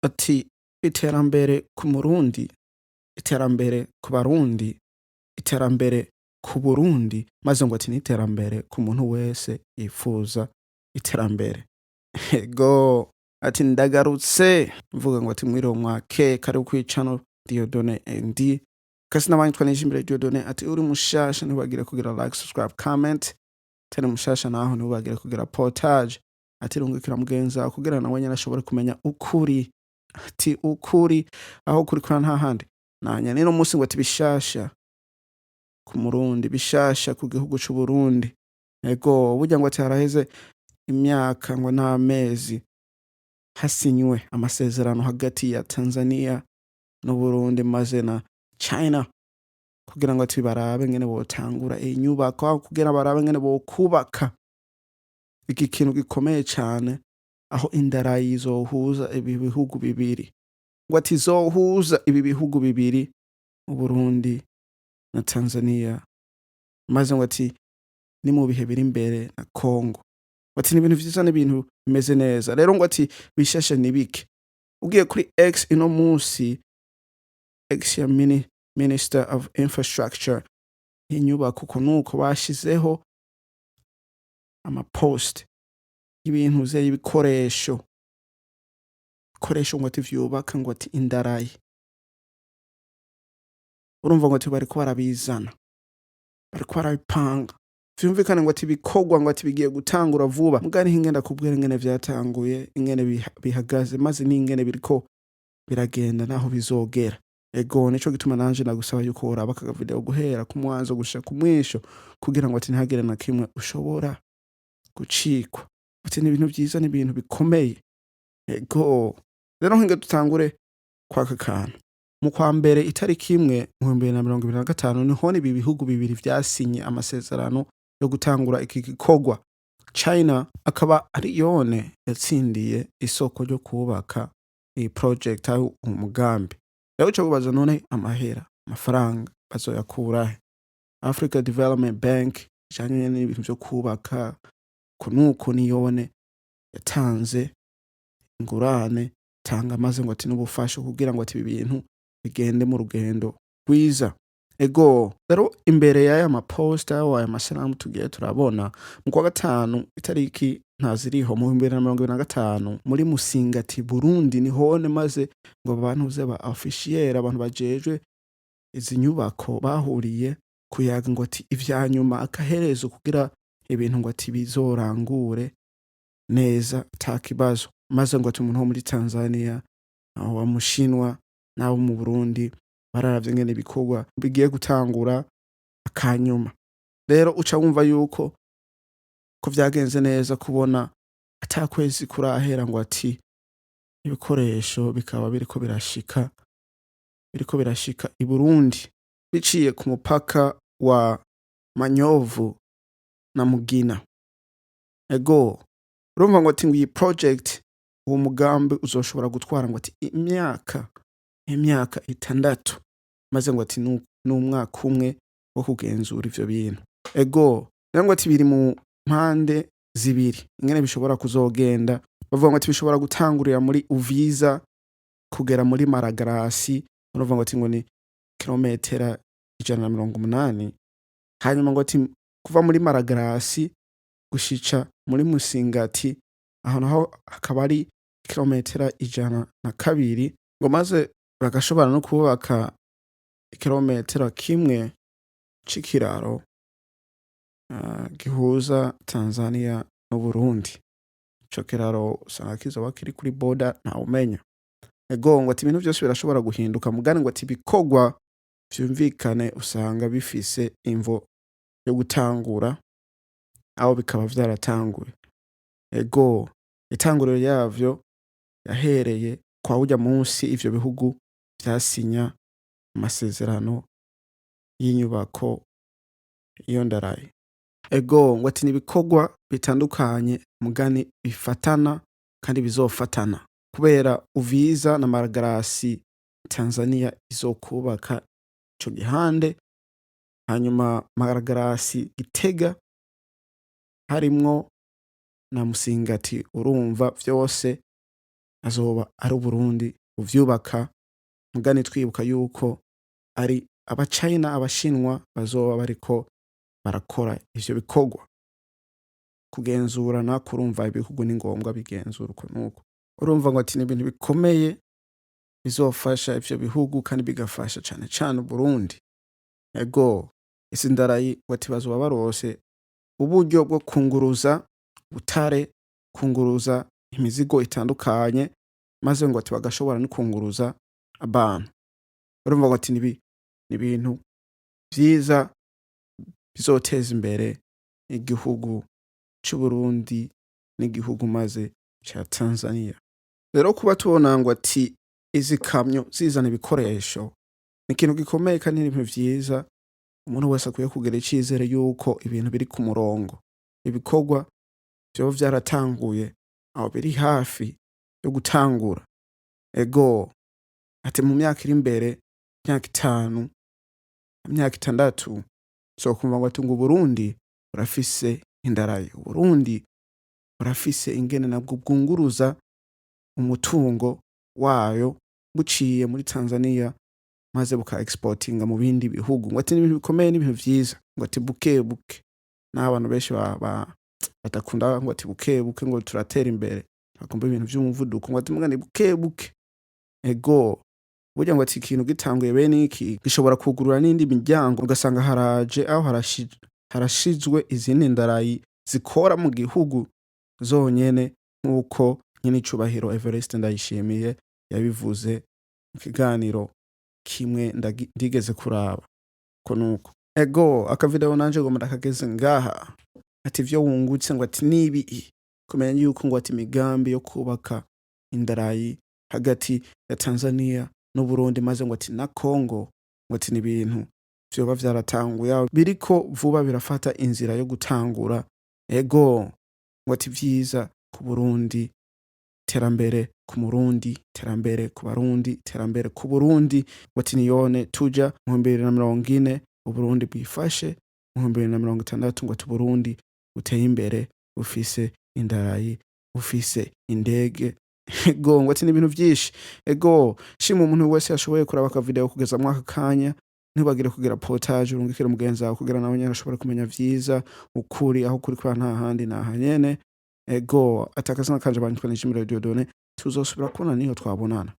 Ati iterambere ku Murundi, iterambere ku Barundi, iterambere ku Burundi, maze ngo ati n'iterambere ku muntu wese yifuza iterambere. Ego ati ndagarutse mvuga ngo ati mwiriwe mwake karibu kuri channel Dieudonné ND. Kasi n'abandi twanije Dieudonné ati uri mushasha ntibagire kugira like, subscribe, comment. Tari mushasha naho ntibagire kugira portage. Ati rungikira mugenza kugira nawe nyene ashobore kumenya ukuri. Ati ukuri aho kuri kwa nta handi. Nanya nino musi ngo ati bishasha ku Murundi, bishasha ku gihugu c'u Burundi. Ego burya ngo ati haraheze imyaka ngo n'amezi hasinywe amasezerano hagati ya Tanzania no Burundi maze na China kugira ngo ati barabe ngene botangura inyubako aho kugira barabe ngene bokubaka iki kintu gikomeye cyane aho indarayi izohuza ibi bihugu bibiri. Ngo ati zohuza ibi bihugu bibiri u Burundi na Tanzania maze ngo ati ni mu bihe biri imbere na Congo. Ati ni ibintu vyiza n'ibintu bimeze neza. Rero ngo ati bishashe nibike. Ugiye kuri X ino musi X ya Minister of Infrastructure inyubako kunuko bashizeho amapost y'ibintu vye ibikoresho ngo ati vyubaka ngo ati indarayi. Urumva ngo ati bariko barabizana, bariko barabipanga vyumvikane ngo ati bikorwa ngo ati bigiye gutangura vuba. Mugari ingenda kubwira ingene vyatanguye ingene bihagaze maze n'ingene biriko biragenda naho bizogera. Ego nico gituma nanje nagusaba yuko uraba aka video guhera ku mwanzo gushika ku mwisho kugira ngo ati ntihagire na kimwe ushobora gucikwa. Ati ni ibintu vyiza n'ibintu bikomeye. Ego rero nkinge dutangure kwaka kantu. Mu kwa mbere itariki imwe mu 2025 niho ibi bihugu bibiri vyasinye amasezerano yo gutangura iki gikorwa. China akaba ari yone yatsindiye isoko ryo kubaka iyi project aho umugambi. Rero cyo kubaza none amahera amafaranga bazoyakura Africa Development Bank janye n'ibintu byo kubaka kunuko niyone yatanze ingurane tanga maze ngo ati n'ubufasha kugira ngo ati ibintu bigende mu rugendo rwiza. Ego rero imbere y'aya maposta aya masanamu tugiye turabona mu kwa gatanu itariki ntaziriho mu 2025 muri Musingati Burundi nihone maze ngo abantu ze ba officier abantu bajejwe izi nyubako bahuriye kuyaga ngo ati ivyanyuma akaherezo kugira ibintu ngo ati bizorangure neza takibazo. Maze ngo ati umuntu wo muri Tanzania aho wa Mushinwa nawo mu Burundi bararavye ngene bikorwa bigiye gutangura akanyuma. Rero uca wumva yuko ko vyagenze neza kubona atakwezi kurahera ngo ati ibikoresho bikaba biriko birashika i Burundi biciye ku mupaka wa Manyovu na Mugina. Ego urumva ngo ati iyi project uwo mugambi uzoshobora gutwara ngo ati imyaka 6 maze ngo ati n'umwaka umwe wo kugenzura ivyo bintu. Ego rero ngo ati biri mu mpande zibiri ingene bishobora kuzogenda. Bavuga ngo ati bishobora gutangurira muri Uviza kugera muri Maragarasi. Urumva ngo ati ngo ni kilometera 180. Hanyuma ngo ati kuva muri Maragarasi gushica muri Musingati aho naho hakaba ari kilometera 102 ngo maze bagashobora no kubaka kilometera kimwe c'ikiraro gihuza Tanzania no Burundi. Ico kiraro usanga kizoba kiri kuri border nta umenya. Ego ngo ati ibintu byose birashobora guhinduka mugani ngo ati bikorwa vyumvikane usanga bifise imvo yo gutangura aho bikaba vyaratanguye. Ego itanguriro yavyo yahereye kwa ujya munsi ivyo bihugu vyasinya amasezerano y'inyubako iyo ndarayi. Ego ngo ati nibikorwa bitandukanye mugani bifatana kandi bizofatana kubera Uviza na Maragarasi Tanzania izokubaka ico gihande. Hanyuma Maragarasi Gitega harimwo na Musingati urumva vyose azoba ari Uburundi buvyubaka, mugani twibuka yuko ari abachina abashinwa bazoba bariko barakora ivyo bikorwa. Kugenzurana kurumva ibihugu ni ngombwa bigenzura uko nuko. Urumva ngo ati ni ibintu bikomeye bizofasha ivyo bihugu kandi bigafasha cane cane Burundi. Ego isi ndarayi wati bazoba barose uburyo bwo kunguruza butare, kunguruza imizigo itandukanye, maze ngo ati bagashobora no kunguruza abantu. Urumva ngo ati ni ibintu vyiza bizoteza imbere igihugu c'Uburundi n'igihugu maze ca Tanzania. Rero kuba tubona ngo ati izi kamyo zizana ibikoresho ni ikintu gikomeye kandi ni ibintu vyiza, umuntu wese akwiye kugira icizere yuko ibintu biri ku murongo. Ibikorwa vyoba vyaratanguye aho biri hafi yo gutangura. Ego ati mu myaka iri imbere, imyaka 5, imyaka 6, zokumva ngo ati ngo Burundi burafise indarayi. Burundi burafise ingene nabwo bwunguruza umutungo wayo buciye muri Tanzania maze buka exportinga mu bindi bihugu. Ngo ati ni ibintu bikomeye n'ibintu vyiza. Ngo ati buke buke. N'abantu benshi batakunda ngo ati buke buke ngo turatera imbere. Bakumva ibintu vy'umuvuduko. Ngo ati mugani buke buke. Ego burya ngo ati ikintu gitanguye bene iki gishobora kugurura n'indi miryango, ugasanga haraje aho harashizwe izindi ndarayi zikora mu gihugu zonyene, nk'uko nyine icubahiro Evariste Ndayishimiye yabivuze mu kiganiro kimwe ndigeze kuraba ko nuko. Ego akavideo nanje ngo ndakageze ngaha ati vyo wungutse ngo ati nibi kumenya yuko ngo ati imigambi yo kubaka indarayi hagati ya Tanzania no Burundi maze ngo ati na Congo ngo ati ni ibintu vyoba vyaratanguye biriko vuba birafata inzira yo gutangura. Ego ngo ati vyiza ku Burundi, terambere ku Murundi, terambere ku Barundi, terambere ku Burundi. Ngo ati niyone tuja mu 2040 Uburundi bwifashe, mu 2060 ngo ati Burundi buteye imbere bufise indarayi, bufise indege. Ego ngo ati ni ibintu vyinshi. Ego shima umuntu wese yashoboye kuraba aka video kugeza mu aka kanya, ntibagire kugira potage urungikira mugenzi wawe kugira nawe nyene ashobora kumenya vyiza ukuri aho kuri kwa nta handi naha nyene. Ego atakazina kanje bandikwa n'Ishimwe Radio Done, tuzosubira kubona niyo twabonana.